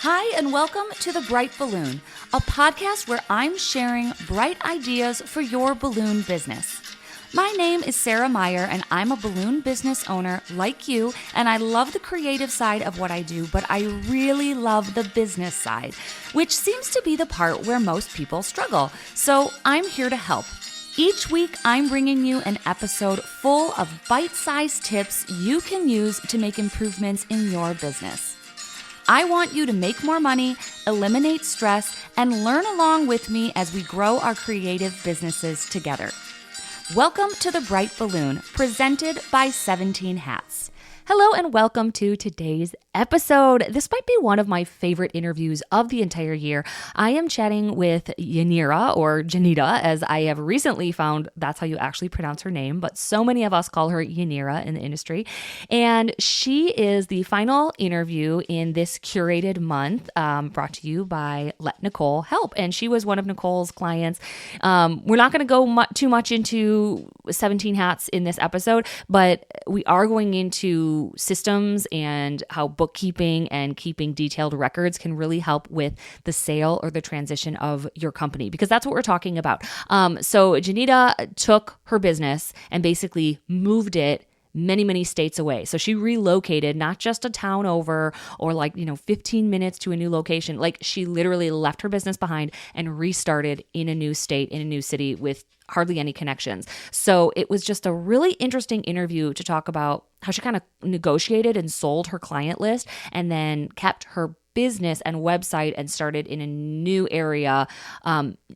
Hi, and welcome to The Bright Balloon, a podcast where I'm sharing bright ideas for your balloon business. My name is Sarah Meyer, and I'm a balloon business owner like you, and I love the creative side of what I do, but I really love the business side, which seems to be the part where most people struggle. So I'm here to help. Each week, I'm bringing you an episode full of bite-sized tips you can use to make improvements in your business. I want you to make more money, eliminate stress, and learn along with me as we grow our creative businesses together. Welcome to The Bright Balloon, presented by 17 Hats. Hello and welcome to today's episode. This might be one of my favorite interviews of the entire year. I am chatting with Yanira, or Janita, as I have recently found that's how you actually pronounce her name, but so many of us call her Yanira in the industry. And she is the final interview in this curated month brought to you by Let Nicole Help. And she was one of Nicole's clients. We're not going to go too much into 17 Hats in this episode, but we are going into systems and how bookkeeping and keeping detailed records can really help with the sale or the transition of your company, because that's what we're talking about. So Janita took her business and basically moved it many states away. So she relocated, not just a town over or 15 minutes to a new location. Like, she literally left her business behind and restarted in a new state, in a new city with hardly any connections. So it was just a really interesting interview to talk about how she kind of negotiated and sold her client list and then kept her business and website and started in a new area,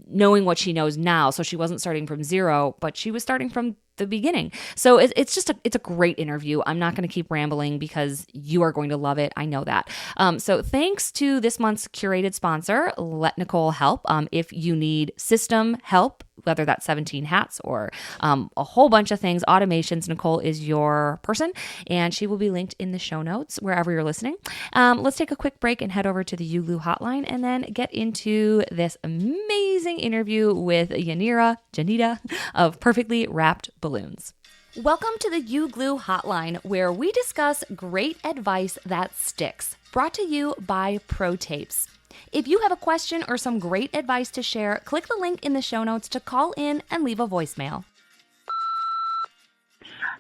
knowing what she knows now. So she wasn't starting from zero, but she was starting from the beginning. So it's a great interview. I'm not going to keep rambling because you are going to love it. I know that. So thanks to this month's curated sponsor, Let Nicole Help. If you need system help, whether that's 17 Hats or a whole bunch of things, automations, Nicole is your person, and she will be linked in the show notes wherever you're listening. Let's take a quick break and head over to the UGlue hotline and then get into this amazing interview with Janita of Perfectly Wrapped Balloons. Welcome to the UGlue hotline, where we discuss great advice that sticks, brought to you by Pro Tapes. If you have a question or some great advice to share, click the link in the show notes to call in and leave a voicemail.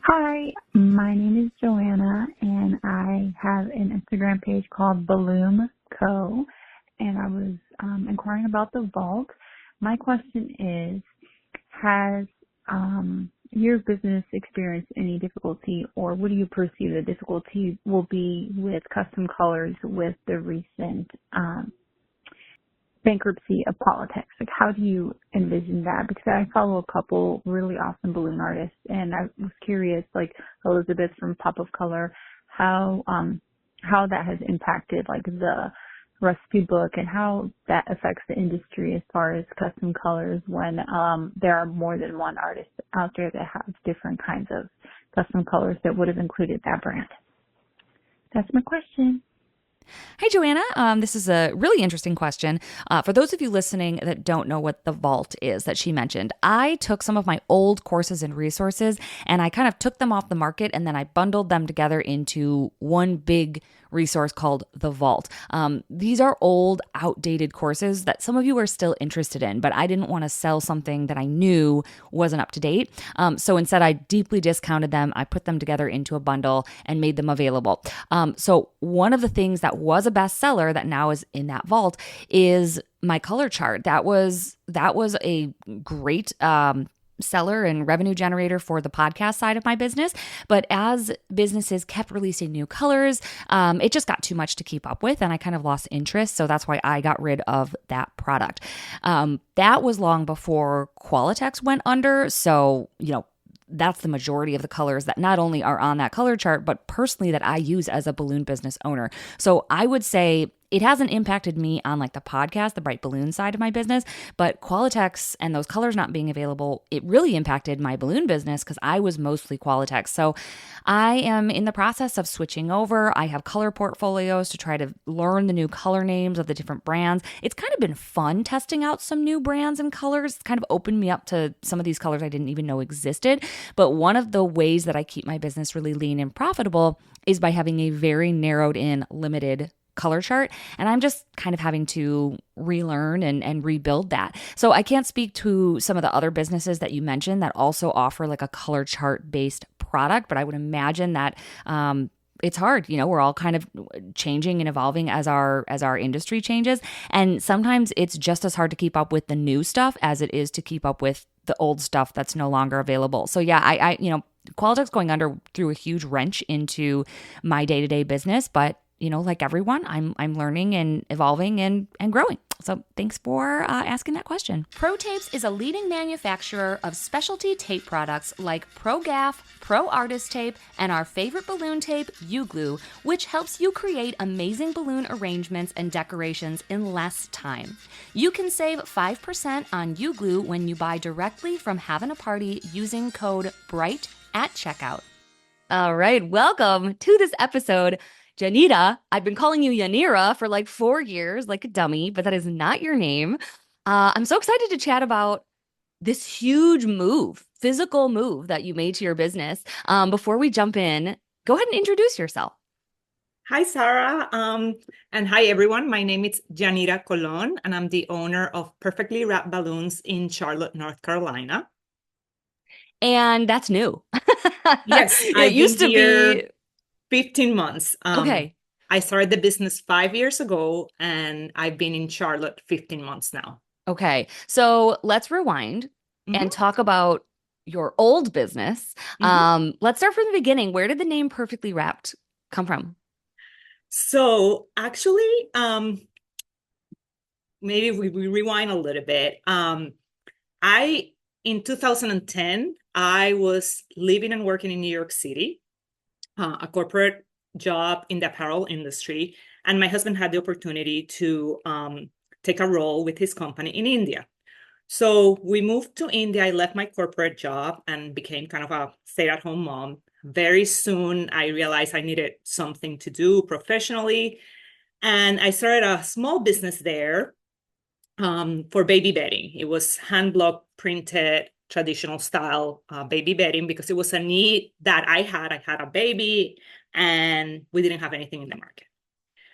Hi, my name is Joanna, and I have an Instagram page called Balloon Co. And I was inquiring about the vault. My question is, has your business experienced any difficulty, or what do you perceive the difficulty will be with custom colors with the recent bankruptcy of Politics? Like, how do you envision that? Because I follow a couple really awesome balloon artists, and I was curious, like Elizabeth from Pop of Color, how that has impacted like the recipe book and how that affects the industry as far as custom colors when there are more than one artist out there that have different kinds of custom colors that would have included that brand. That's my question. Hi, Joanna. This is a really interesting question. For those of you listening that don't know what the vault is that she mentioned, I took some of my old courses and resources and I kind of took them off the market and then I bundled them together into one big resource called the Vault. These are old, outdated courses that some of you are still interested in, but I didn't want to sell something that I knew wasn't up to date. So instead, I deeply discounted them. I put them together into a bundle and made them available. So one of the things that was a bestseller that now is in that vault is my color chart. That was a great seller and revenue generator for the podcast side of my business. But as businesses kept releasing new colors, it just got too much to keep up with and I kind of lost interest. So that's why I got rid of that product. That was long before Qualitex went under. So, that's the majority of the colors that not only are on that color chart, but personally that I use as a balloon business owner. So I would say it hasn't impacted me on like the podcast, the Bright Balloon side of my business, but Qualitex and those colors not being available, it really impacted my balloon business because I was mostly Qualitex. So I am in the process of switching over. I have color portfolios to try to learn the new color names of the different brands. It's kind of been fun testing out some new brands and colors. It's kind of opened me up to some of these colors I didn't even know existed. But one of the ways that I keep my business really lean and profitable is by having a very narrowed in, limited color chart. And I'm just kind of having to relearn and rebuild that. So I can't speak to some of the other businesses that you mentioned that also offer like a color chart based product, but I would imagine that it's hard. We're all kind of changing and evolving as our industry changes. And sometimes it's just as hard to keep up with the new stuff as it is to keep up with the old stuff that's no longer available. So yeah, I Qualitech's going under threw a huge wrench into my day-to-day business, but like everyone, I'm learning and evolving and growing. So thanks for asking that question. Pro Tapes is a leading manufacturer of specialty tape products like Pro Gaff, Pro Artist Tape, and our favorite balloon tape, U-Glue, which helps you create amazing balloon arrangements and decorations in less time. You can save 5% on U-Glue when you buy directly from Having a Party using code BRIGHT at checkout. All right, welcome to this episode. Yanira, I've been calling you Yanira for like 4 years, like a dummy, but that is not your name. I'm so excited to chat about this huge physical move that you made to your business. Before we jump in, go ahead and introduce yourself. Hi, Sarah. And hi, everyone. My name is Yanira Colon, and I'm the owner of Perfectly Wrapped Balloons in Charlotte, North Carolina. And that's new. Yes, It used to be 15 months. Okay. I started the business 5 years ago, and I've been in Charlotte 15 months now. Okay. So let's rewind and talk about your old business. Let's start from the beginning. Where did the name Perfectly Wrapped come from? So actually, maybe we rewind a little bit. In 2010, I was living and working in New York City, a corporate job in the apparel industry. And my husband had the opportunity to take a role with his company in India. So we moved to India. I left my corporate job and became kind of a stay-at-home mom. Very soon, I realized I needed something to do professionally. And I started a small business there for baby bedding. It was hand block printed, traditional style baby bedding because it was a need that I had. I had a baby and we didn't have anything in the market.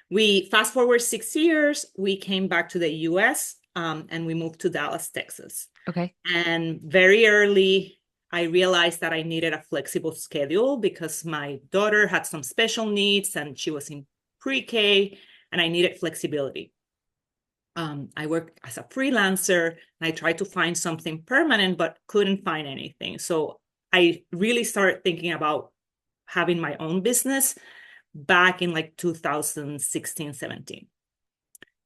We fast forward 6 years, we came back to the US and we moved to Dallas, Texas. Okay. And very early, I realized that I needed a flexible schedule because my daughter had some special needs and she was in pre-K and I needed flexibility. I worked as a freelancer and I tried to find something permanent, but couldn't find anything. So I really started thinking about having my own business back in like 2016, 17.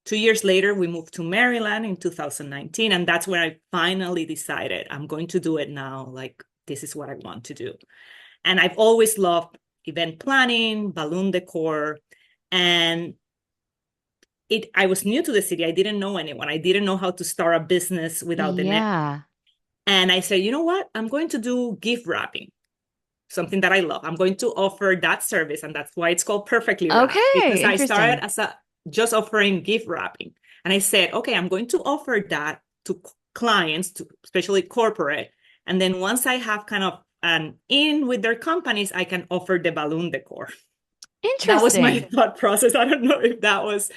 2 years later, we moved to Maryland in 2019. And that's when I finally decided I'm going to do it now. Like, this is what I want to do. And I've always loved event planning, balloon decor, and I was new to the city. I didn't know anyone. I didn't know how to start a business without the net. And I said, you know what? I'm going to do gift wrapping, something that I love. I'm going to offer that service. And that's why it's called Perfectly Wrapped. Okay, because I started as just offering gift wrapping. And I said, okay, I'm going to offer that to clients, especially corporate. And then once I have kind of an in with their companies, I can offer the balloon decor. Interesting. That was my thought process. I don't know if that was,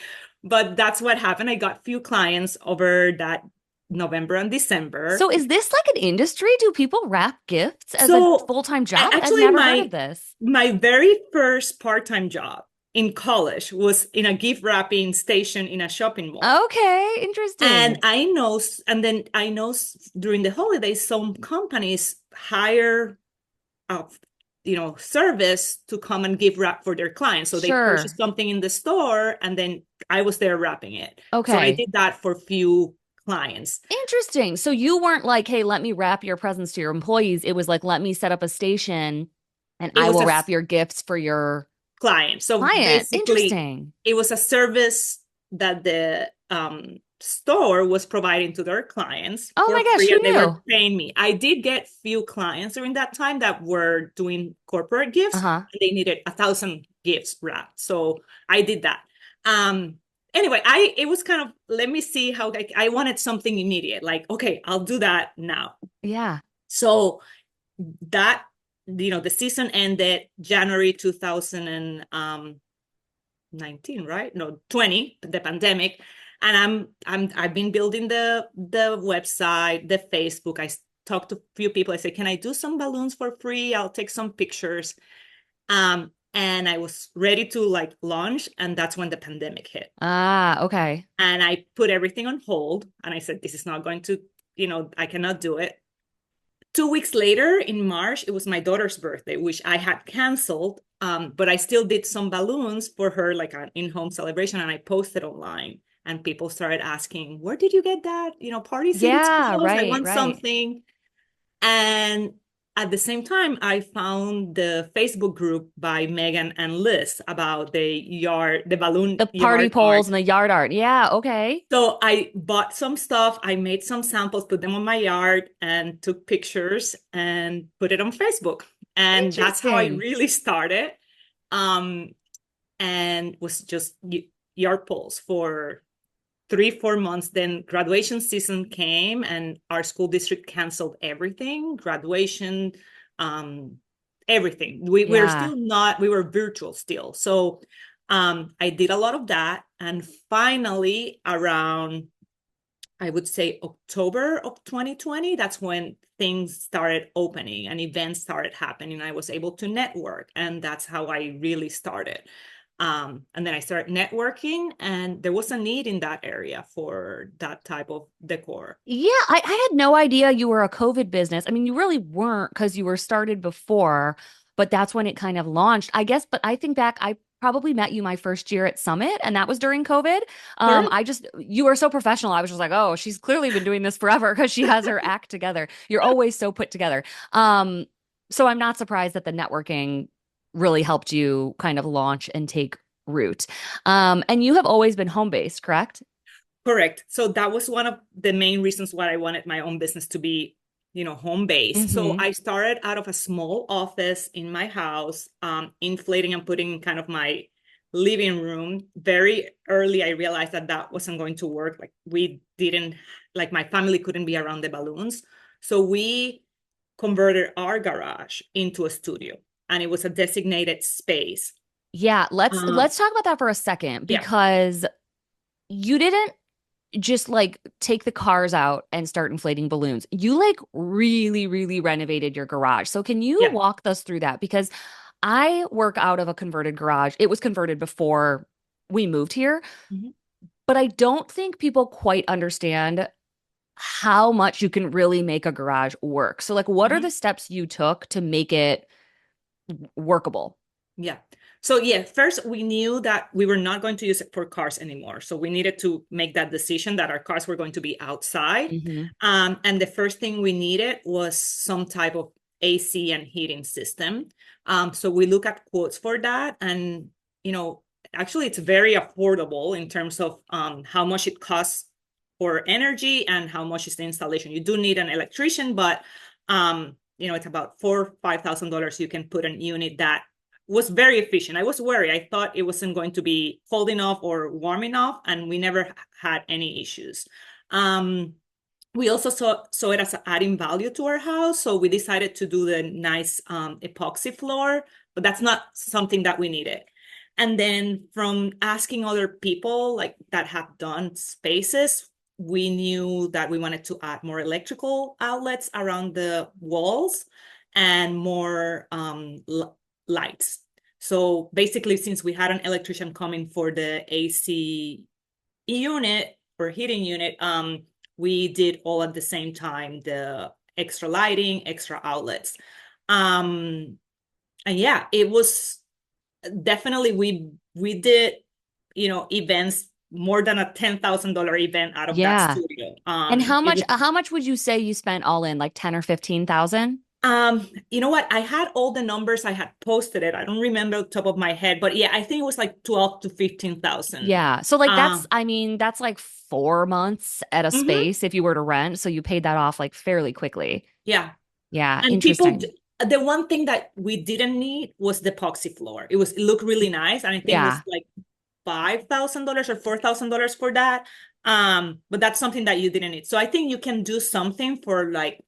but that's what happened. I got few clients over that November and December. So is this like an industry? Do people wrap gifts as a full-time job? Actually, I've never heard of this. My very first part-time job in college was in a gift wrapping station in a shopping mall. Okay, interesting. And I know during the holidays, some companies hire service to come and give wrap for their clients. So they purchase something in the store and then I was there wrapping it. Okay. So I did that for few clients. Interesting. So you weren't like, hey, let me wrap your presents to your employees. It was like, let me set up a station and I will wrap your gifts for your client. So basically, it was a service that the store was providing to their clients. Oh my gosh, who knew? They were paying me. I did get few clients during that time that were doing corporate gifts. And they needed 1,000 gifts wrapped. So I did that. Anyway, it was kind of, let me see how I wanted something immediate. Like, okay, I'll do that now. Yeah. So that, the season ended January 2020. 19, right? No, 20, the pandemic. And I've been building the website, the Facebook. I talked to a few people. I said, can I do some balloons for free? I'll take some pictures. And I was ready to like launch, and that's when the pandemic hit. Ah, okay. And I put everything on hold, and I said, this is not going to, I cannot do it. 2 weeks later, in March, it was my daughter's birthday, which I had canceled. But I still did some balloons for her, like an in-home celebration, and I posted online. And people started asking, where did you get that? Party City's Yeah, closed. I right, want right. something. And at the same time, I found the Facebook group by Megan and Liz about the balloon The party yard poles art. and the yard art. Yeah, okay. So I bought some stuff. I made some samples, put them on my yard, and took pictures and put it on Facebook. And that's how I Interesting. really started. Um, and was just yard poles for 3, 4 months. Then graduation season came, and our school district canceled everything, graduation, um, everything. We were Yeah. still not, we were virtual still. So I did a lot of that. And finally, around, I would say October of 2020, that's when things started opening and events started happening. I was able to network, and that's how I really started. And then I started networking, and there was a need in that area for that type of decor. Yeah, I had no idea you were a COVID business. I mean, you really weren't because you were started before, but that's when it kind of launched, I guess. But I think back, I probably met you my first year at Summit, and that was during COVID. Correct. You were so professional. I was just like, oh, she's clearly been doing this forever because she has her act together. You're always so put together. Um, so I'm not surprised that the networking really helped you kind of launch and take root. And you have always been home based, correct? Correct. So that was one of the main reasons why I wanted my own business to be, home based. So Mm-hmm. I started out of a small office in my house, inflating and putting in kind of my living room. Very early, I realized that that wasn't going to work. Like like my family couldn't be around the balloons. So we converted our garage into a studio, and it was a designated space. Yeah, Um, let's talk about that for a second yeah. because you didn't just like take the cars out and start inflating balloons. You like really, really renovated your garage. So can you Yeah. walk us through that? Because I work out of a converted garage. It was converted before we moved here, Mhm. but I don't think people quite understand how much you can really make a garage work. So like what are Mhm. the steps you took to make it workable? Yeah. So yeah, first we knew that we were not going to use it for cars anymore. So we needed to make that decision that our cars were going to be outside. Hmm. And the first thing we needed was some type of AC and heating system. So we look at quotes for that, and you know, actually it's very affordable in terms of how much it costs for energy and how much is the installation. You do need an electrician, but it's about $4,000-$5,000. You can put an unit that was very efficient. I was worried. I thought it wasn't going to be cold enough or warm enough, and we never had any issues. Um, we also saw it as adding value to our house, so we decided to do the nice epoxy floor, but that's not something that we needed. And then from asking other people like that have done spaces, we knew that we wanted to add more electrical outlets around the walls and more lights. So basically, since we had an electrician coming for the AC unit or heating unit, we did all at the same time, the extra lighting, extra outlets. Um, and yeah, it was definitely we did, events more than a $10,000 event out of that Yeah. studio. And It was how much would you say you spent all in, like 10 or 15,000? You know what? I had all the numbers. I had posted it. I don't remember the top of my head, but yeah, I think it was like 12 to 15,000. Yeah. So like Um, I mean, that's like 4 months at a mhm, space if you were to rent. So you paid that off like fairly quickly. yeah. Yeah, And interesting. the one thing that we didn't need was the epoxy floor. It looked really nice, and I think it was Yeah. like $5,000 or $4,000 for that. But that's something that you didn't need. So I think you can do something for like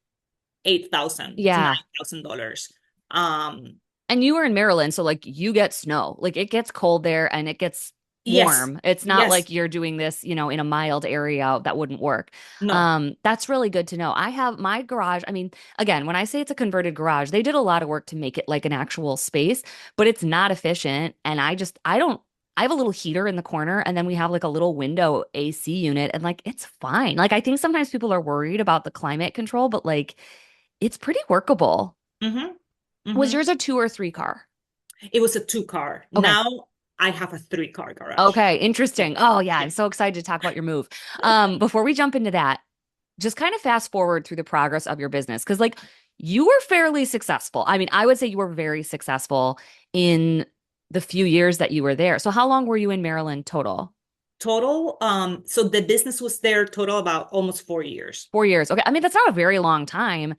8,000 to Yeah. $9,000. Um, And you were in Maryland, so like you get snow. Like it gets cold there and it gets Yes. warm. It's not Yes. like you're doing this, in a mild area that wouldn't work. No. That's really good to know. I have my garage. I mean, again, when I say it's a converted garage, they did a lot of work to make it like an actual space, but it's not efficient. And I don't, I have a little heater in the corner and then we have like a little window AC unit and like it's fine. Like I think sometimes people are worried about the climate control, but like it's pretty workable. Mm-hmm. Was Mm-hmm. yours a 2 or 3 car? It was a 2 car. Okay. Now I have a 3 car garage. Okay, Yeah. interesting. Oh yeah, I'm Yeah. so excited to talk about your move. Before we jump into that, just kind of fast forward through the progress of your business because like you were fairly successful. I mean, I would say you were very successful in the few years that you were there. So how long were you in Maryland total? Total. So the business was there total about almost 4 years. 4 years. Okay. I mean, that's not a very long time.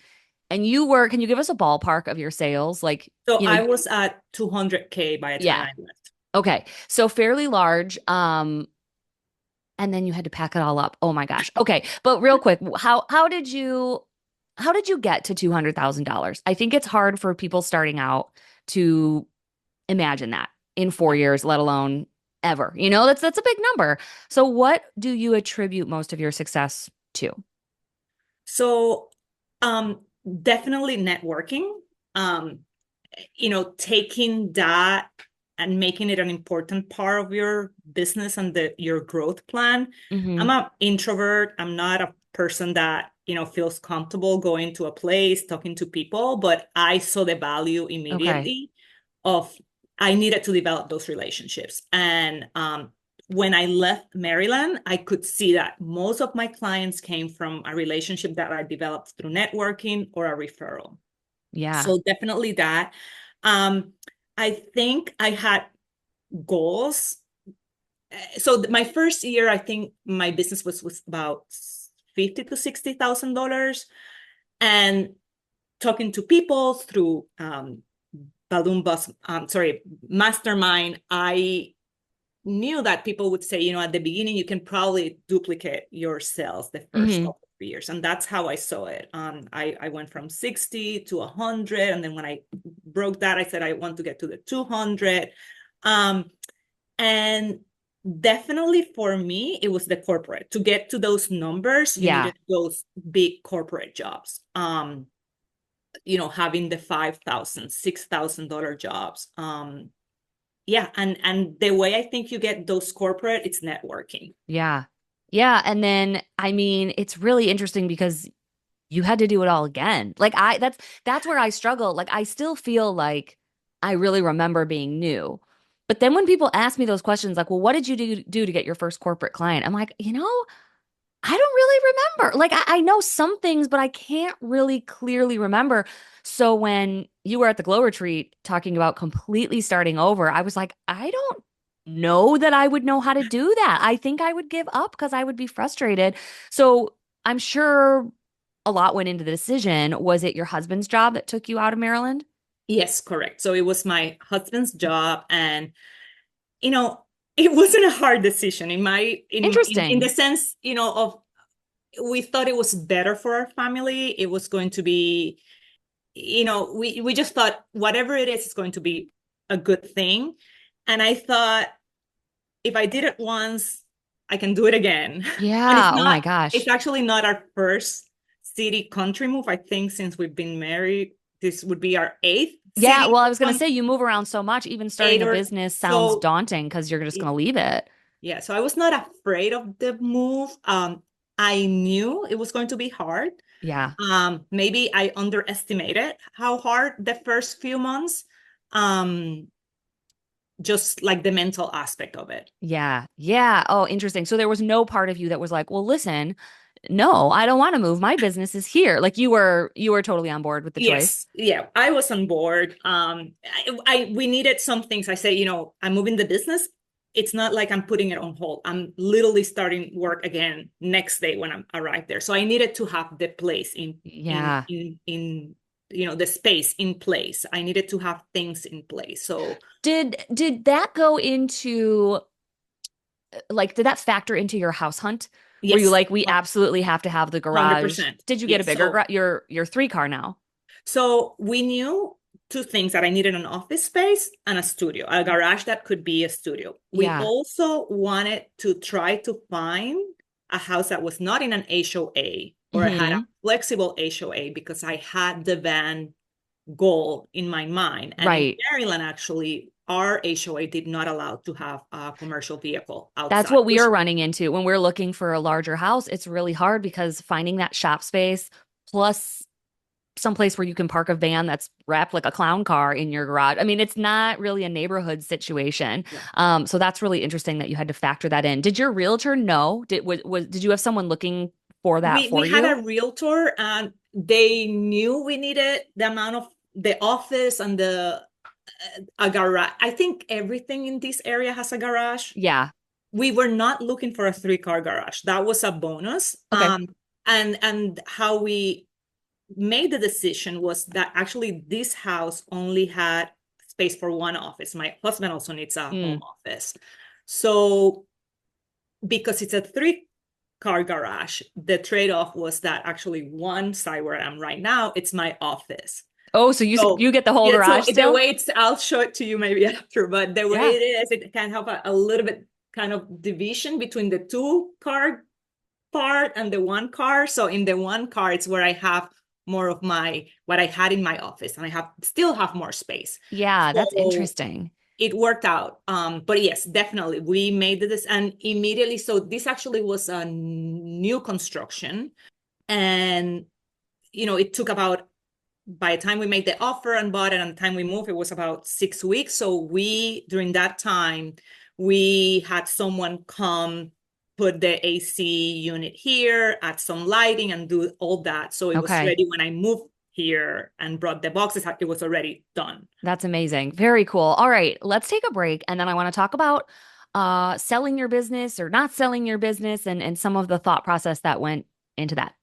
And can you give us a ballpark of your sales? Like, So I was at 200K by the time yeah. I left. Okay. So fairly large. And then you had to pack it all up. Oh my gosh. Okay. But real quick, how did you get to $200,000? I think it's hard for people starting out to imagine that in 4 years, let alone ever. That's a big number. So what do you attribute most of your success to? So um, definitely networking. Um, taking that and making it an important part of your business and your growth plan. Hmm. I'm an introvert. I'm not a person that, feels comfortable going to a place, talking to people, but I saw the value Okay. immediately of I needed to develop those relationships. And when I left Maryland, I could see that most of my clients came from a relationship that I developed through networking or a referral. Yeah. So definitely that. Um, I think I had goals. So my first year, I think my business was about 50 to 60 thousand dollars, and talking to people through balloon bus. Sorry, mastermind. I knew that people would say, at the beginning, you can probably duplicate your sales the first Hmm. couple of years. And that's how I saw it. I went from 60 to 100. And then when I broke that, I said, I want to get to the 200. And definitely for me, it was the corporate. To get to those numbers, you Yeah. needed those big corporate jobs. Having the $5,000, $6,000 jobs. Yeah, and the way I think you get those corporate, it's networking. Yeah. Yeah. And then, I mean, it's really interesting because you had to do it all again. Like that's where I struggle. Like I still feel like I really remember being new. But then when people ask me those questions, like, well, what did you do to get your first corporate client? I'm like, I don't really remember. Like I know some things, but I can't really clearly remember. So when you were at the Glow Retreat talking about completely starting over, I was like, I don't know that I would know how to do that. I think I would give up because I would be frustrated. So I'm sure a lot went into the decision. Was it your husband's job that took you out of Maryland? Yes, correct. So it was my husband's job, and you know, it wasn't a hard decision in the Interesting. sense, of we thought it was better for our family. It was going to be, we just thought whatever it is, it's going to be a good thing. And I thought if I did it once, I can do it again. And Yeah. Oh my gosh. it's actually not our first city country move. I think since we've been married, this would be our eighth Yeah. city Well, I was going to country, say you move around so much, even starting eight a or business sounds so. daunting because you're just going to leave it. Yeah, so I was not afraid of the move. I knew it was going to be hard. Yeah. Maybe I underestimated how hard the first few months. Um, just like the mental aspect of it. Yeah. Yeah. Oh, interesting. So there was no part of you that was like, well, listen, no, I don't want to move. My business is here. Like you were totally on board with the choice. Yes, yeah, I was on board. We needed some things. I said, I'm moving the business. It's not like I'm putting it on hold. I'm literally starting work again next day when I arrived there. So I needed to have the place Yeah. the space in place. I needed to have things in place. So Did that go into like did that factor into your house hunt? Were you yes, like, we absolutely have to have the garage? 100%. Did you get a Yes. bigger garage? Your 3 car now? So we knew two things that I needed: an office space and a studio, a garage that could be a studio. We Yeah. also wanted to try to find a house that was not in an HOA or had a Hmm. flexible HOA, because I had the van goal in my mind. And in Right. Maryland, actually, our HOA did not allow to have a commercial vehicle That's outside, what we which are running into when we're looking for a larger house. It's really hard because finding that shop space plus someplace where you can park a van that's wrapped like a clown car in your garage. I mean, it's not really a neighborhood situation. yeah. So that's really interesting that you had to factor that in. Did your realtor know? Did you have someone looking for that We for had you? a realtor, and they knew we needed the amount of the office and the a garage. I think everything in this area has a garage. Yeah. We were not looking for a 3-car garage. That was a bonus. Okay. And how we made the decision was that actually this house only had space for one office. My husband also needs a home Mm. office. So because it's a 3-car garage, the trade-off was that actually one side where I'm right now, it's my office. Oh, so you So get the whole yeah, so garage the still? way it's, I'll show it to you maybe after, but the way Yeah. it is, it can have a little bit kind of division between the 2-car part and the 1-car. So in the 1-car, it's where I have more of my what I had in my office, and I still have more space. Yeah, that's So interesting. it worked out. But yes, definitely we made this, and immediately. So this actually was a new construction, and it took about, by the time we made the offer and bought it and the time we moved, it was about 6 weeks. So during that time, we had someone come, put the AC unit here, add some lighting, and do all that. So it was Okay. ready when I moved here and brought the boxes. It was already done. That's amazing. Very cool. All right, let's take a break and then I want to talk about selling your business or not selling your business and some of the thought process that went into that.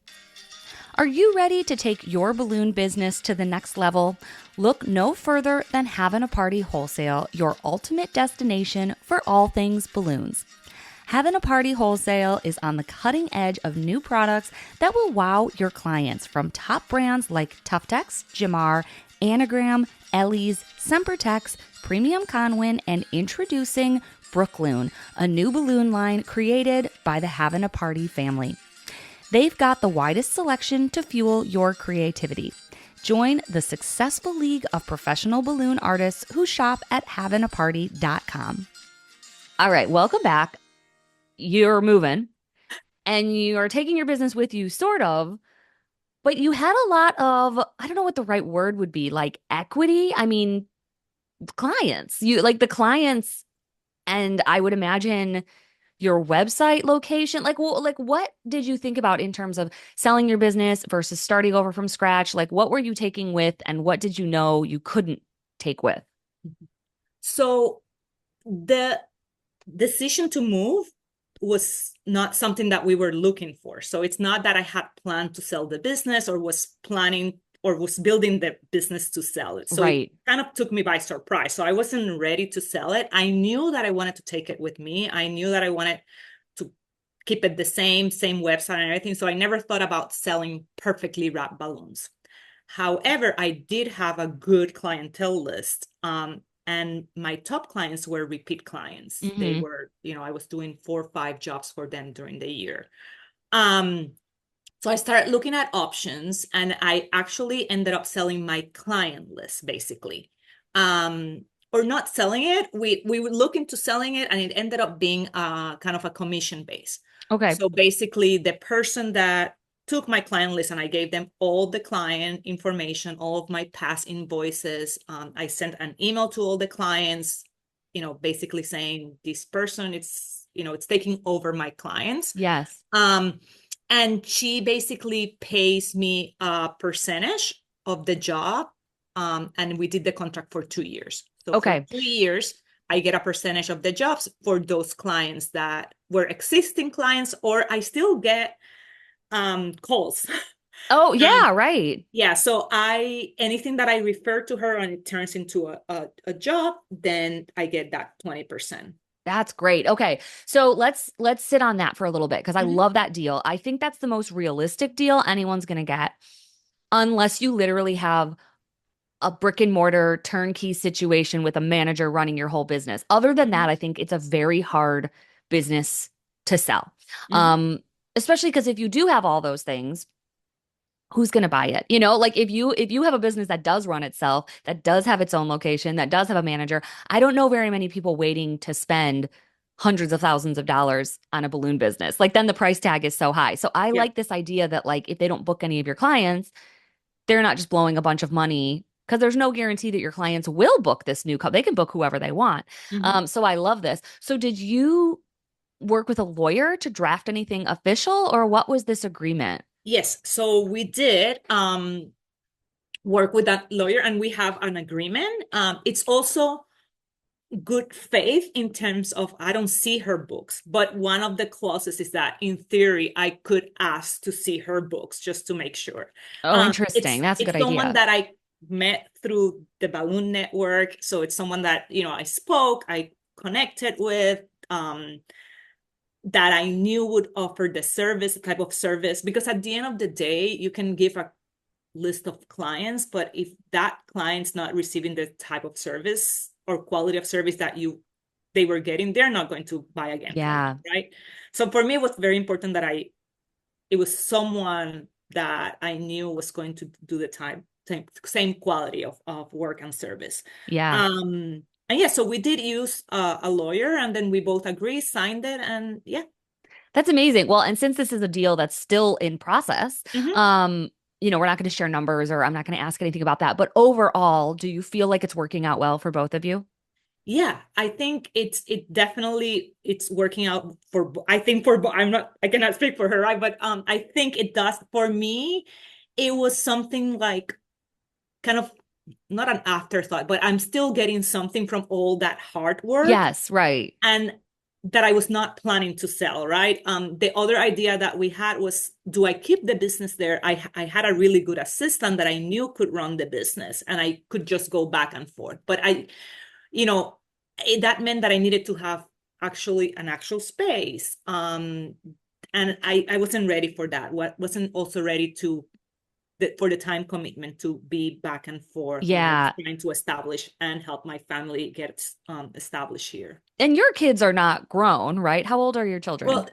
Are you ready to take your balloon business to the next level? Look no further than Having a Party Wholesale, your ultimate destination for all things balloons. Having a Party Wholesale is on the cutting edge of new products that will wow your clients, from top brands like Tuftex, Jamar, Anagram, Ellie's, Sempertex, Premium Conwin, and introducing Brookloon, a new balloon line created by the Having a Party family. They've got the widest selection to fuel your creativity. Join the successful league of professional balloon artists who shop at havingaparty.com. All right, welcome back. You're moving and you are taking your business with you, sort of, but you had a lot of, I don't know what the right word would be, like equity. I mean, clients, you like the clients, and I would imagine your website location. Like, well, like what did you think about in terms of selling your business versus starting over from scratch? Like, what were you taking with, and what did you know you couldn't take with? So the decision to move was not something that we were looking for. So it's not that I had planned to sell the business or was planning or was building the business to sell it. So it Right. kind of took me by surprise. So I wasn't ready to sell it. I knew that I wanted to take it with me. I knew that I wanted to keep it the same website and everything. So I never thought about selling perfectly wrapped balloons. However, I did have a good clientele list. And my top clients were repeat clients. They Mm-hmm. were, I was doing 4 or 5 jobs for them during the year. Um, so I started looking at options, and I actually ended up selling my client list, basically. Or not selling it. We were looking to selling it, and it ended up being kind of a commission base. Okay. So basically, the person that took my client list, and I gave them all the client information, all of my past invoices. I sent an email to all the clients, basically saying this person, it's taking over my clients. Yes. And she basically pays me a percentage of the job. And we did the contract for 2 years. So for Okay. 2 years, I get a percentage of the jobs for those clients that were existing clients, or I still get calls. Oh, Um, yeah, right. yeah, so anything that I refer to her and it turns into a job, then I get that 20%. That's great. Okay. So let's sit on that for a little bit because I Mhm. love that deal. I think that's the most realistic deal anyone's going to get unless you literally have a brick and mortar turnkey situation with a manager running your whole business. Other than that, I think it's a very hard business to sell. Mhm. Especially because if you do have all those things, who's going to buy it? You know, like if you have a business that does run itself, that does have its own location, that does have a manager, I don't know very many people waiting to spend hundreds of thousands of dollars on a balloon business. Like then the price tag is so high. So I Yeah. like this idea that like if they don't book any of your clients, they're not just blowing a bunch of money because there's no guarantee that your clients will book this new they can book whoever they want. Mhm. So I love this. So did you work with a lawyer to draft anything official, or what was this agreement? Yes. So we did work with that lawyer and we have an agreement. It's also good faith in terms of I don't see her books, but one of the clauses is that in theory I could ask to see her books just to make sure. Oh, interesting. It's That's a good someone idea. that I met through the Balloon Network, so it's someone that I spoke, I connected with, that I knew would offer the service, the type of service, because at the end of the day, you can give a list of clients, but if that client's not receiving the type of service or quality of service that they were getting, they're not going to buy again from Yeah. you, right? So for me, it was very important that it was someone that I knew was going to do the same quality of work and service. Yeah. And yeah, so we did use a lawyer, and then we both agreed, signed it, and yeah. That's amazing. Well, and since this is a deal that's still in process, Mhm. we're not going to share numbers or I'm not going to ask anything about that. But overall, do you feel like it's working out well for both of you? Yeah, I think it definitely it's working out I think for I cannot speak for her, right? But I think it does for me. It was something like kind of not an afterthought, but I'm still getting something from all that hard work Yes, right. and that I was not planning to sell, right? The other idea that we had was, do I keep the business there? I had a really good assistant that I knew could run the business and I could just go back and forth. But you know, that meant that I needed to have actually an actual space. And I wasn't ready for that. Wasn't also ready for the time commitment to be back and forth when I was Yeah. trying to establish and help my family get established here. And your kids are not grown, right? How old are your children? Well,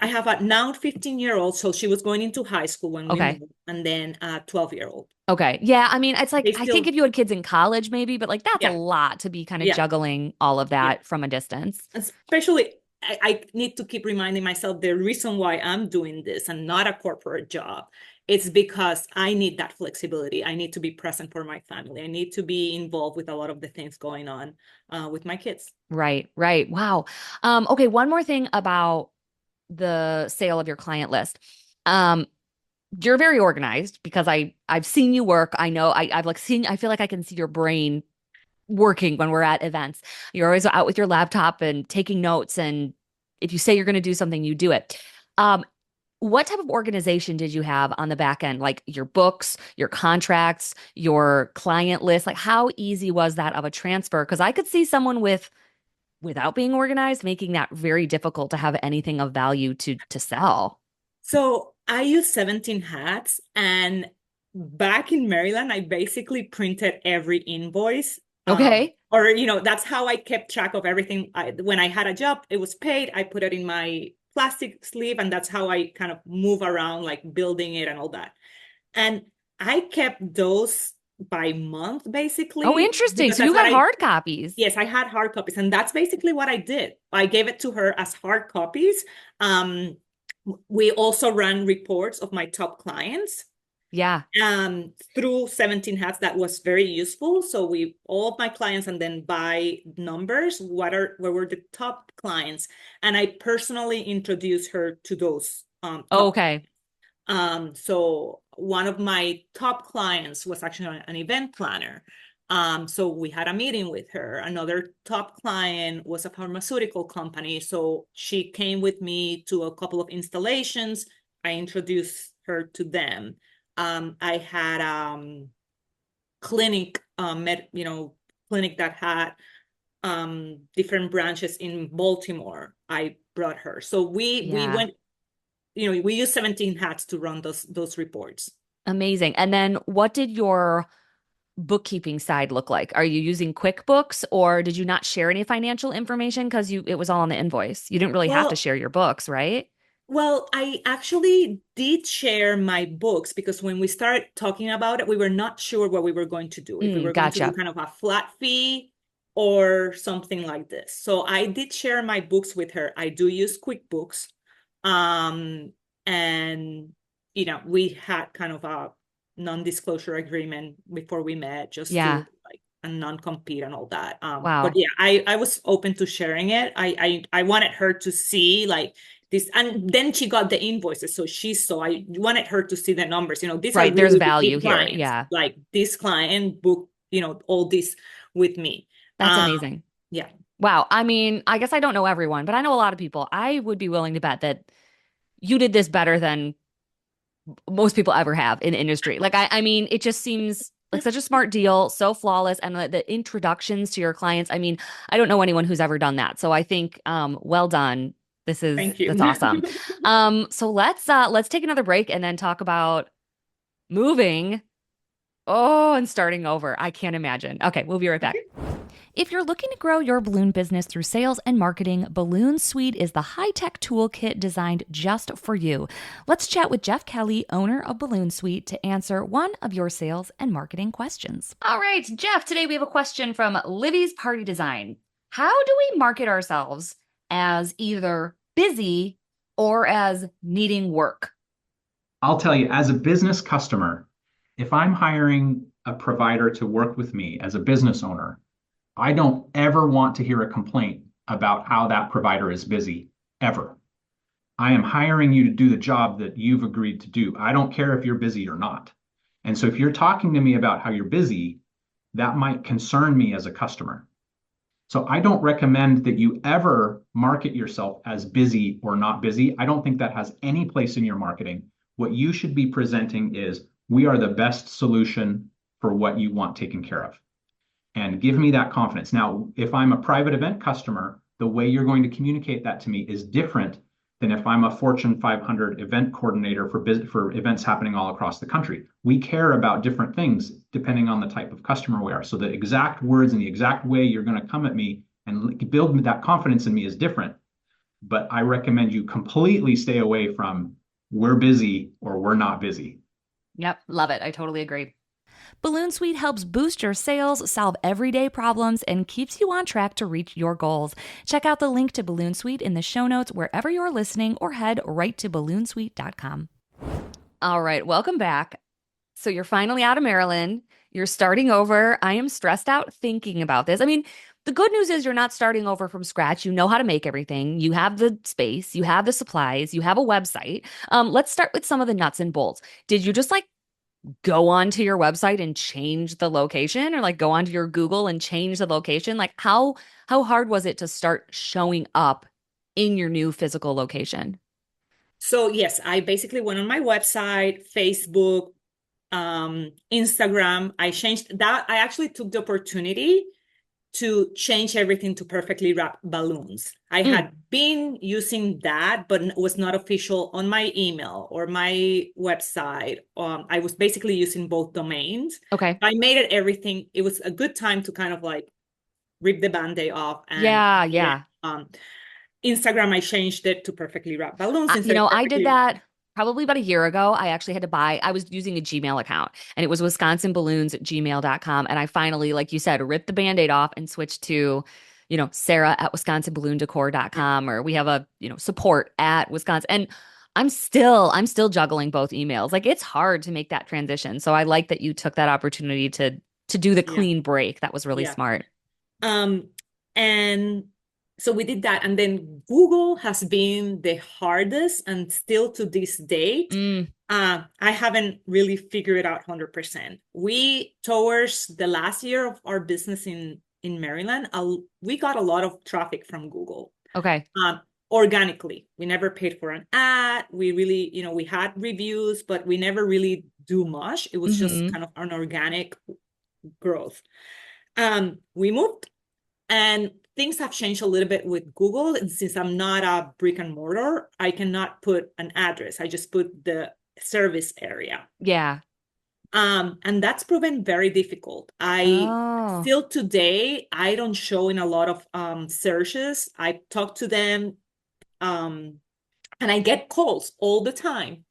I have a now 15-year-old, so she was going into high school when we Okay. moved, and then a 12-year-old. Okay. Yeah. I mean, it's like, They I think still, if you had kids in college, maybe, but like that's a yeah, lot to be kind of yeah, juggling all of yeah. that from a distance. Especially, I need to keep reminding myself the reason why I'm doing this and not a corporate job. It's because I need that flexibility. I need to be present for my family. I need to be involved with a lot of the things going on with my kids. Right. Right. Wow. Okay. One more thing about the sale of your client list. Um, you're very organized because I've seen you work. I know I've like seen, I feel like I can see your brain working when we're at events. You're always out with your laptop and taking notes. And if you say you're going to do something, you do it. Um, what type of organization did you have on the back end? Like your books, your contracts, your client list? Like how easy was that of a transfer? Because I could see someone without being organized, making that very difficult to have anything of value to sell. So I use 17 hats, and back in Maryland, I basically printed every invoice. Okay. Or, that's how I kept track of everything. When I had a job, it was paid. I put it in my plastic sleeve, and that's how I kind of move around, like building it and all that. And I kept those by month, Oh, basically, interesting. because So that's you what had hard copies. yes, I had hard copies, and that's basically what I did. I gave it to her as hard copies. Um, we also ran reports of my top clients Yeah. through 17 hats. That was very useful. So all of my clients, and then by numbers, what were the top clients, and I personally introduced her to those top. Okay. So one of my top clients was actually an event planner. So we had a meeting with her. Another top client was a pharmaceutical company. So she came with me to a couple of installations. I introduced her to them. I had clinic, clinic that had different branches in Baltimore. I brought her. So we Yeah. went, we used 17 hats to run those reports. Amazing. And then what did your bookkeeping side look like? Are you using QuickBooks, or did you not share any financial information because it was all on the invoice? You didn't really have to Well, share your books, right? I actually did share my books because when we started talking about it, we were not sure what we were going to do. If we were going to do Gotcha. kind of a flat fee or something like this. So I did share my books with her. I do use QuickBooks. Um, and we had kind of a non-disclosure agreement before we met just to Yeah. like a non-compete and all that. But Wow. yeah, I was open to sharing it. I wanted her to see like this, and then she got the invoices, so she saw. I wanted her to see the numbers. These are Right. There's really value repeat here. clients. Yeah. Like this client booked, all this with me. That's amazing. Yeah. Wow. I mean, I guess I don't know everyone, but I know a lot of people. I would be willing to bet that you did this better than most people ever have in the industry. Like, I mean, it just seems like such a smart deal, so flawless. And the introductions to your clients, I mean, I don't know anyone who's ever done that. So I think, well done. Thank That's you. awesome. So let's take another break and then talk about moving. Oh, and starting over. I can't imagine. Okay, we'll be right back. If you're looking to grow your balloon business through sales and marketing, Balloon Suite is the high-tech toolkit designed just for you. Let's chat with Jeff Kelly, owner of Balloon Suite, to answer one of your sales and marketing questions. All right, Jeff, today we have a question from Livy's Party Design. How do we market ourselves as either busy or as needing work? I'll tell you, as a business customer, if I'm hiring a provider to work with me as a business owner, I don't ever want to hear a complaint about how that provider is busy, ever. I am hiring you to do the job that you've agreed to do. I don't care if you're busy or not. And so if you're talking to me about how you're busy, that might concern me as a customer. So I don't recommend that you ever market yourself as busy or not busy. I don't think that has any place in your marketing. What you should be presenting is, we are the best solution for what you want taken care of. And give me that confidence. Now, if I'm a private event customer, the way you're going to communicate that to me is different than if I'm a Fortune 500 event coordinator for events happening all across the country. We care about different things depending on the type of customer we are. So the exact words and the exact way you're going to come at me and build that confidence in me is different. But I recommend you completely stay away from we're busy or we're not busy. Yep, love it. I totally agree. Balloon Suite helps boost your sales, solve everyday problems, and keeps you on track to reach your goals. Check out the link to Balloon Suite in the show notes wherever you're listening, or head right to balloonsuite.com. All right, welcome back. So you're finally out of Maryland. You're starting over. I am stressed out thinking about this. I mean, the good news is you're not starting over from scratch. You know how to make everything. You have the space, you have the supplies, you have a website. Let's start with some of the nuts and bolts. Did you just like go onto your website and change the location, or like go onto your Google and change the location? Like how hard was it to start showing up in your new physical location? So yes, I basically went on my website, Facebook, Instagram. I changed that. I actually took the opportunity to change everything to perfectly wrap balloons. I Mm, had been using that, but it was not official on my email or my website. I was basically using both domains. okay. I made it everything. It was a good time to kind of like rip the band-aid off and Yeah, yeah. yeah. Instagram, I changed it to perfectly wrap balloons instead of I did perfectly. that probably about a year ago. I actually had to I was using a Gmail account, and it was wisconsinballoons@gmail.com. And I finally, like you said, ripped the Band-Aid off and switched to, Sarah at wisconsinballoondecor.com, or we have a, support at Wisconsin. And I'm still juggling both emails. Like, it's hard to make that transition. So I like that you took that opportunity to do the Yeah, clean break. That was really yeah. smart. Um, and so we did that. And then Google has been the hardest, and still to this date, Mm, I haven't really figured it out 100%. We, towards the last year of our business in Maryland, we got a lot of traffic from Google. okay. Organically. We never paid for an ad. We really, we had reviews, but we never really do much. It was just Hmm. kind of an organic growth. We moved, and things have changed a little bit with Google. And since I'm not a brick and mortar, I cannot put an address. I just put the service area. Yeah. And that's proven very difficult. I Oh, still today, I don't show in a lot of searches. I talk to them, and I get calls all the time.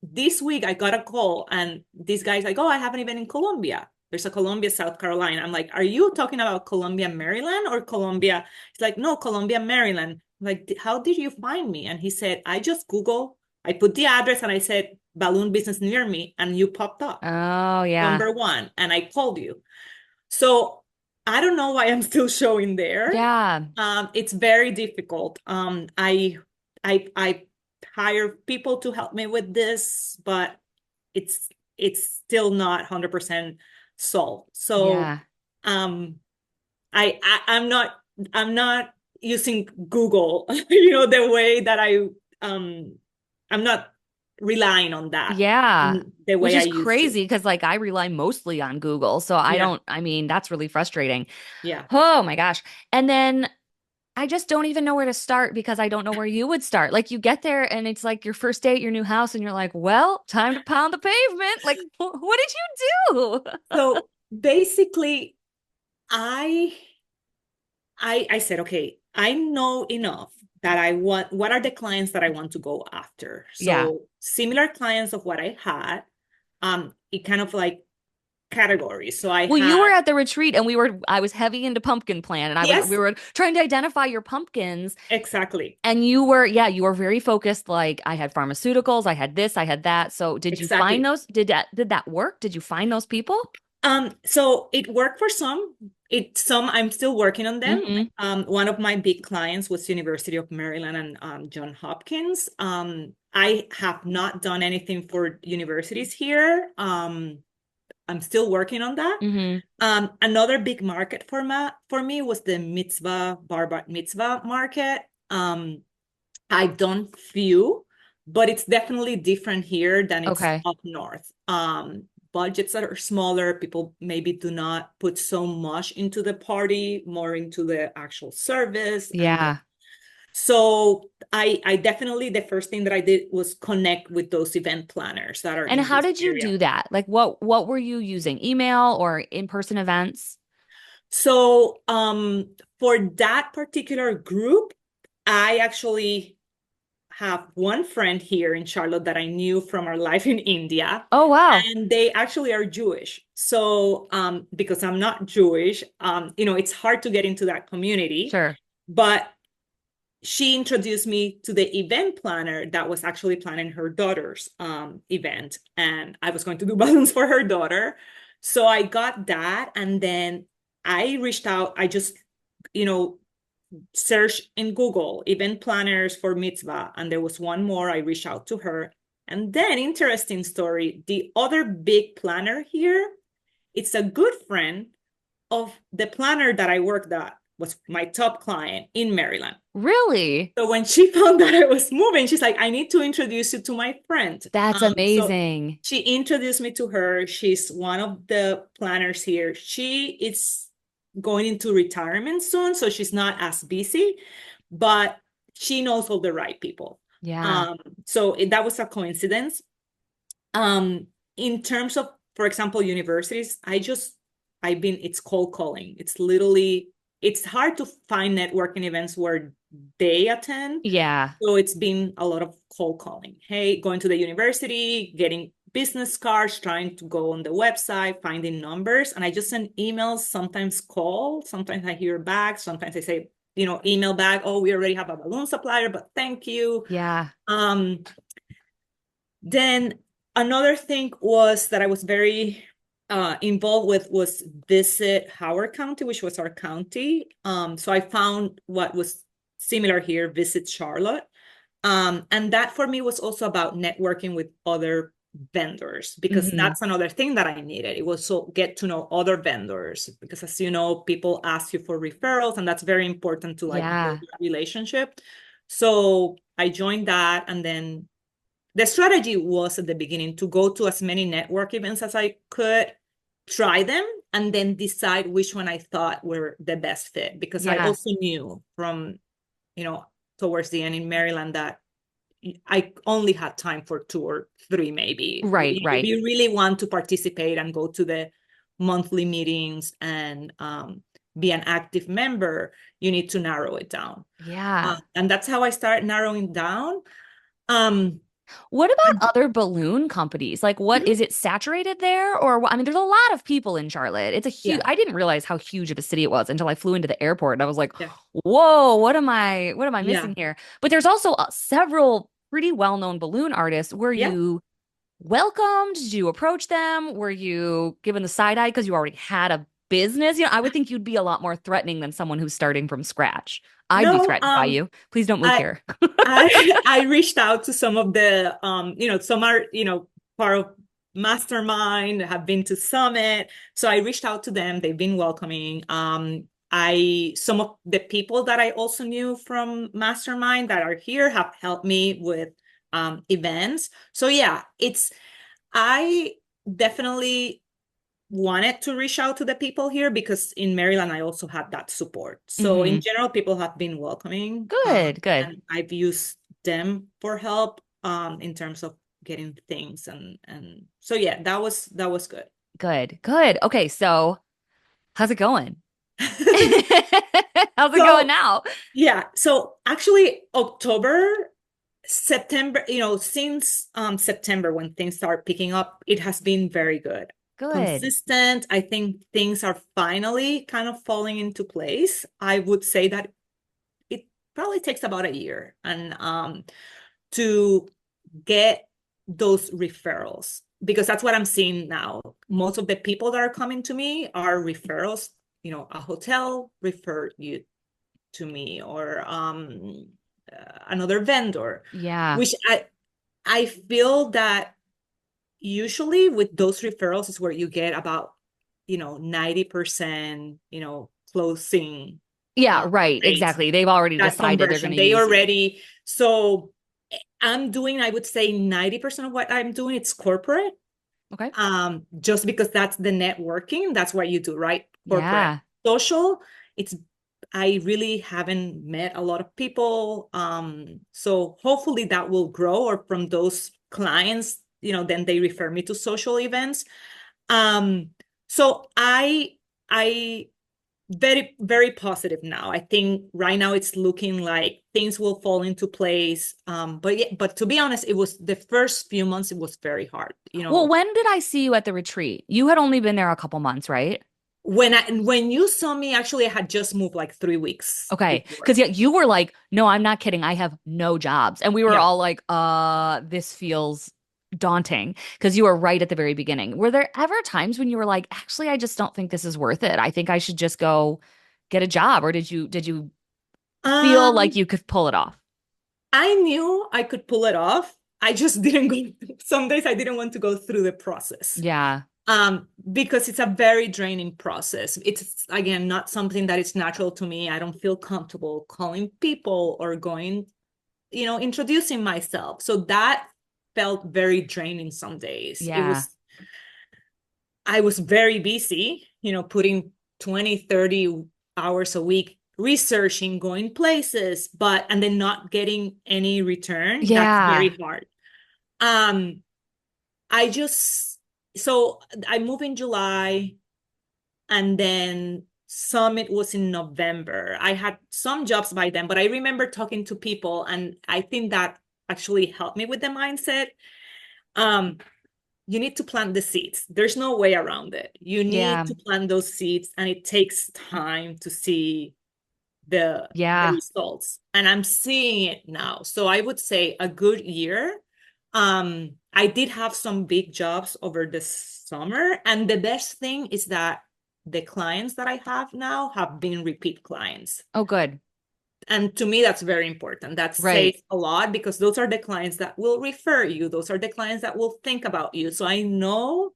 This week I got a call, and this guy's like, "Oh, I have an event in Columbia. There's a Columbia, South Carolina." I'm like, "Are you talking about Columbia, Maryland, or Columbia?" He's like, "No, Columbia, Maryland." I'm like, "How did you find me?" And he said, "I just Google. I put the address and I said balloon business near me, and you popped up, oh yeah. number one, and I called you." So I don't know why I'm still showing there. Yeah. It's very difficult. I hire people to help me with this, but it's it's still not 100% solved. So Yeah. um, I'm not using Google, the way that I'm not relying on that Yeah. the Which way I is used to. crazy because like I rely mostly on Google. So Yeah, I mean, that's really frustrating. yeah. Oh my gosh. And then I just don't even know where to start because I don't know where you would start. Like you get there and it's like your first day at your new house and you're like, well, time to pound the pavement. Like, what did you do? So basically, I I said, okay, I know enough that I want, what are the clients that I want to go after? Yeah. So similar clients of what I had, it kind of like categories. So I Well, you were had, at the retreat and I was heavy into pumpkin plan and we yes, were trying to identify your pumpkins exactly, and you were very focused. Like I had pharmaceuticals, I had this, I had that. So did you find exactly. those? Did that work? Did you find those people? So it worked for some. Some I'm still working on them. Mm-hmm. One of my big clients was University of Maryland and John Hopkins. I have not done anything for universities here. I'm still working on that. Mm-hmm. Another big market for me was the mitzvah, bar mitzvah market. I've done few, but it's definitely different here than it's Okay. up north. Budgets that are smaller, people maybe do not put so much into the party, more into the actual service. And Yeah. so I definitely, the first thing that I did was connect with those event planners that are And in how this did you area. do that? Like what were you using? Email or in-person events? So for that particular group, I actually have one friend here in Charlotte that I knew from our life in India, Oh wow. and they actually are Jewish. So because I'm not Jewish, it's hard to get into that community. Sure. But she introduced me to the event planner that was actually planning her daughter's event, and I was going to do balloons for her daughter. So I got that, and then I reached out. I just, you know, search in Google event planners for mitzvah, and there was one more. I reached out to her, and then interesting story. The other big planner here, it's a good friend of the planner that I worked at, was my top client in Maryland. Really? So when she found that I was moving, she's like, "I need to introduce you to my friend." That's So amazing. she introduced me to her. She's one of the planners here. She is going into retirement soon, so she's not as busy, but she knows all the right people. Yeah. Um, that was a coincidence. In terms of, for example, universities, it's cold calling. It's hard to find networking events where they attend. Yeah. So it's been a lot of cold calling. Hey, going to the university, getting business cards, trying to go on the website, finding numbers. And I just send emails, sometimes call, sometimes I hear back, sometimes I say, email back, "Oh, we already have a balloon supplier, but thank you." Yeah. Then another thing was that I was very involved with was Visit Howard County, which was our county. So I found what was similar here, Visit Charlotte. And that for me was also about networking with other vendors, because Hmm. that's another thing that I needed. It was so get to know other vendors, because as you know, people ask you for referrals, and that's very important to like build Yeah. that relationship. So I joined that, and then the strategy was at the beginning to go to as many network events as I could, try them, and then decide which one I thought were the best fit. Because I Yeah. also knew from, towards the end in Maryland that I only had time for 2 or 3 maybe. Right, If right. you really want to participate and go to the monthly meetings and be an active member, you need to narrow it down. Yeah. And that's how I started narrowing down. Um, What about other balloon companies? Like, what mhm, is it saturated there? Or, I mean, there's a lot of people in Charlotte. It's a huge, yeah, I didn't realize how huge of a city it was until I flew into the airport and I was like, yeah, whoa, what am I yeah, missing here? But there's also several pretty well-known balloon artists. Were yeah. you welcomed? Did you approach them? Were you given the side eye because you already had a business? I would think you'd be a lot more threatening than someone who's starting from scratch. I'd be No, threatened by you. Please don't move I here. I reached out to some of the some are part of mastermind, have been to summit, so I reached out to them. They've been welcoming. I Some of the people that I also knew from mastermind that are here have helped me with events. So yeah, it's I definitely wanted to reach out to the people here because in Maryland I also had that support. So in Hmm. general, people have been welcoming, Good, good, and I've used them for help in terms of getting things, and so yeah, that was good. good, good. Okay, so how's it going? How's it going So now? yeah, so actually October, September, since September when things start picking up, it has been very good. Good. Consistent. I think things are finally kind of falling into place. I would say that it probably takes about a year and to get those referrals, because that's what I'm seeing now. Most of the people that are coming to me are referrals. A hotel referred you to me, or another vendor, Yeah. which I feel that usually with those referrals is where you get about 90% closing Yeah, right. rate, Exactly. They've already that decided they're going conversion to they use you. already. So I'm doing, I would say 90% of what I'm doing, it's corporate, Okay. just because that's the networking, that's what you do, right? Corporate. Yeah. Social, it's I really haven't met a lot of people, so hopefully that will grow, or from those clients, then they refer me to social events. So I very, very positive now. I think right now it's looking like things will fall into place. But yeah, but to be honest, it was the first few months, it was very hard. Well, when did I see you at the retreat? You had only been there a couple months, right? When you saw me, actually, I had just moved like 3 weeks Okay. Because before. yeah, you were like, no, I'm not kidding. I have no jobs. And we were Yeah. all like, this feels daunting because you were right at the very beginning. Were there ever times when you were like, actually, I just don't think this is worth it. I think I should just go get a job? Or did you feel like Um, you could pull it off? I knew I could pull it off. I just didn't go. Some days I didn't want to go through the process. Yeah. Because it's a very draining process. It's, again, not something that is natural to me. I don't feel comfortable calling people or going, introducing myself. So that felt very draining some days. Yeah. I was very busy, putting 20, 30 hours a week researching, going places, and then not getting any return. That's Yeah. very hard. Um, I just, so I moved in July, and then Summit was in November. I had some jobs by then, but I remember talking to people, and I think that actually helped me with the mindset. Um, you need to plant the seeds. There's no way around it. You need Yeah. to plant those seeds, and it takes time to see the Yeah. results. And I'm seeing it now. So I would say a good year. I did have some big jobs over the summer, and the best thing is that the clients that I have now have been repeat clients. Oh, good. And to me, that's very important. That Right. says a lot, because those are the clients that will refer you. Those are the clients that will think about you. So I know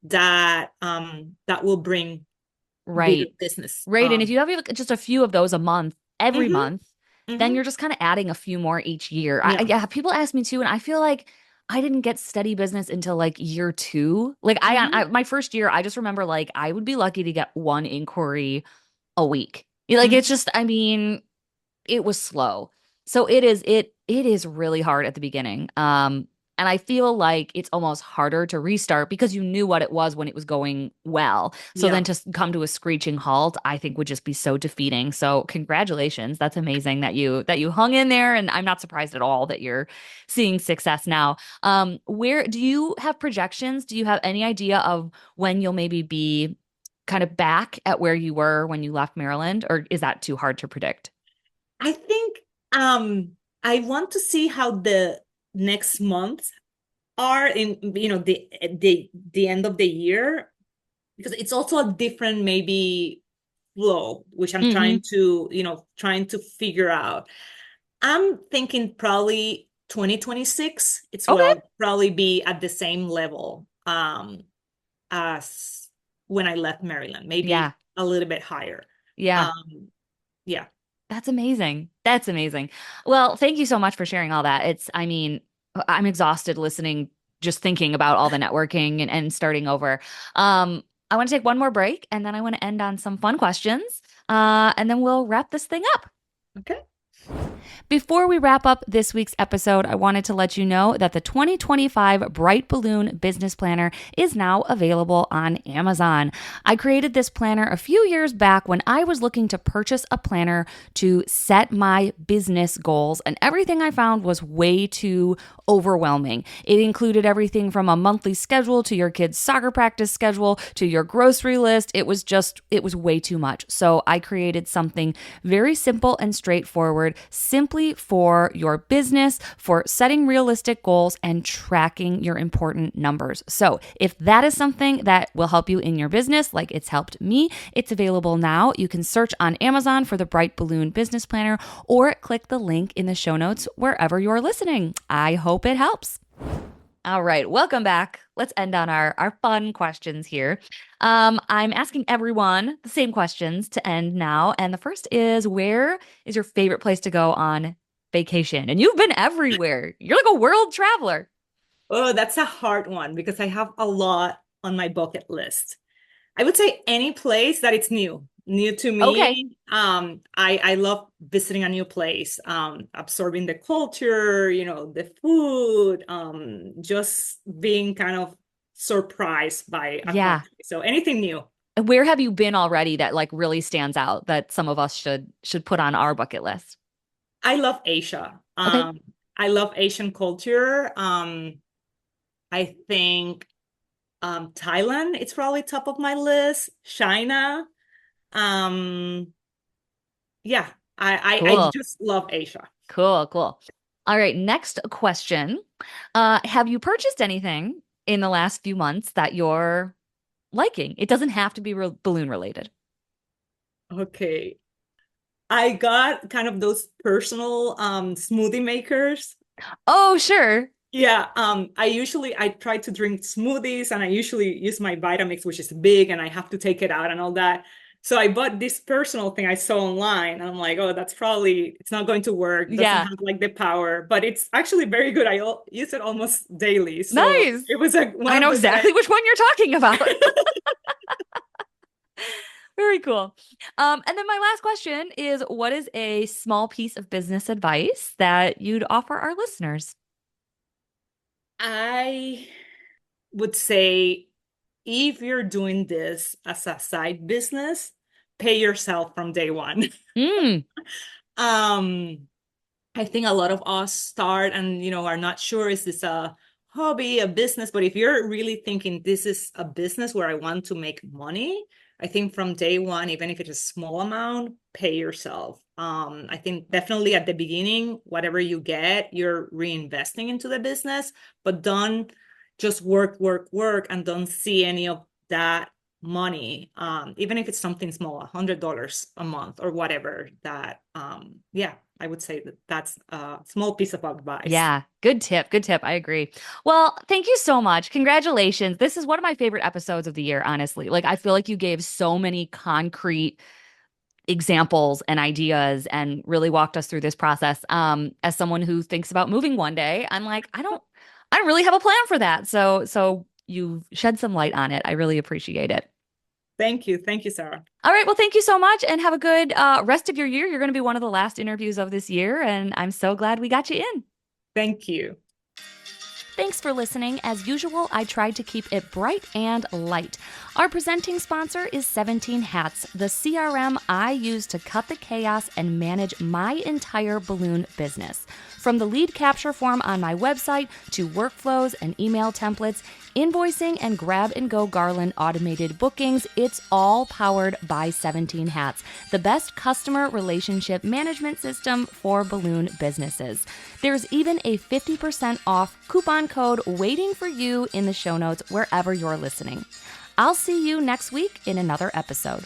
that that will bring bigger Right. business. Right. And if you have like, just a few of those a month, every Mhm, month, then mhm. you're just kind of adding a few more each year. Yeah. Yeah, people ask me too, and I feel like I didn't get steady business until like year two. Like Mhm, my first year, I just remember like I would be lucky to get one inquiry a week. Like it's mhm. just, I mean, it was slow. So it is really hard at the beginning. And I feel like it's almost harder to restart because you knew what it was when it was going well. So then Yeah. to come to a screeching halt, I think would just be so defeating. So congratulations. That's amazing that you hung in there, and I'm not surprised at all that you're seeing success now. Where do you have projections? Do you have any idea of when you'll maybe be kind of back at where you were when you left Maryland, or is that too hard to predict? I think I want to see how the next months are in, the end of the year, because it's also a different maybe flow, which I'm Hmm. trying to figure out. I'm thinking probably 2026, it's Okay. will probably be at the same level as when I left Maryland, maybe Yeah. a little bit higher. Yeah. Um, yeah. That's amazing. That's amazing. Well, thank you so much for sharing all that. I mean, I'm exhausted listening, just thinking about all the networking and starting over. I want to take one more break and then I want to end on some fun questions. And then we'll wrap this thing up. Okay. Before we wrap up this week's episode, I wanted to let you know that the 2025 Bright Balloon Business Planner is now available on Amazon. I created this planner a few years back when I was looking to purchase a planner to set my business goals, and everything I found was way too overwhelming. It included everything from a monthly schedule to your kids' soccer practice schedule to your grocery list. It was way too much. So I created something very simple and straightforward, simply for your business, for setting realistic goals and tracking your important numbers. So if that is something that will help you in your business, like it's helped me, it's available now. You can search on Amazon for the Bright Balloon Business Planner or click the link in the show notes wherever you're listening. I hope it helps. All right, welcome back. Let's end on our fun questions here. I'm asking everyone the same questions to end now. And the first is, where is your favorite place to go on vacation? And you've been everywhere. You're like a world traveler. Oh, that's a hard one because I have a lot on my bucket list. I would say any place that it's new to Okay. me. I love visiting a new place, absorbing the culture, the food, just being kind of surprised by a Yeah. country. So anything new. And where have you been already that like really stands out that some of us should put on our bucket list? I love Asia. Okay. I love Asian culture. I think Thailand, it's probably top of my list. China. Um, yeah, I Cool. just love Asia. Cool. Cool. All right. Next question. Have you purchased anything in the last few months that you're liking? It doesn't have to be balloon related. Okay. I got kind of those personal smoothie makers. Oh, sure. Yeah, I try to drink smoothies and I usually use my Vitamix, which is big, and I have to take it out and all that. So I bought this personal thing I saw online, and I'm like, oh, it's not going to work. Doesn't Yeah. have like the power, but it's actually very good. Use it almost daily. So Nice. it was one I of know those that exactly which one you're talking about. I Very cool. And then my last question is, what is a small piece of business advice that you'd offer our listeners? I would say if you're doing this as a side business, pay yourself from day one. Mm, Um, I think a lot of us start and are not sure, is this a hobby, a business? But if you're really thinking this is a business where I want to make money, I think from day one, even if it's a small amount, pay yourself. I think definitely at the beginning, whatever you get, you're reinvesting into the business, but don't just work, work, work, and don't see any of that money, even if it's something small, $100 a month or whatever. That, yeah, I would say that that's a small piece of advice. yeah, good tip. Good tip. I agree. Well, thank you so much. Congratulations. This is one of my favorite episodes of the year, honestly. Like, I feel like you gave so many concrete examples and ideas and really walked us through this process. As someone who thinks about moving one day, I'm like, I don't really have a plan for that. So you shed some light on it. I really appreciate it. Thank you. Thank you, Sarah. All right. Well, thank you so much and have a good rest of your year. You're going to be one of the last interviews of this year, and I'm so glad we got you in. Thank you. Thanks for listening. As usual, I tried to keep it bright and light. Our presenting sponsor is 17 Hats, the CRM I use to cut the chaos and manage my entire balloon business. From the lead capture form on my website to workflows and email templates, invoicing and grab-and-go garland automated bookings, it's all powered by 17 Hats, the best customer relationship management system for balloon businesses. There's even a 50% off coupon code waiting for you in the show notes wherever you're listening. I'll see you next week in another episode.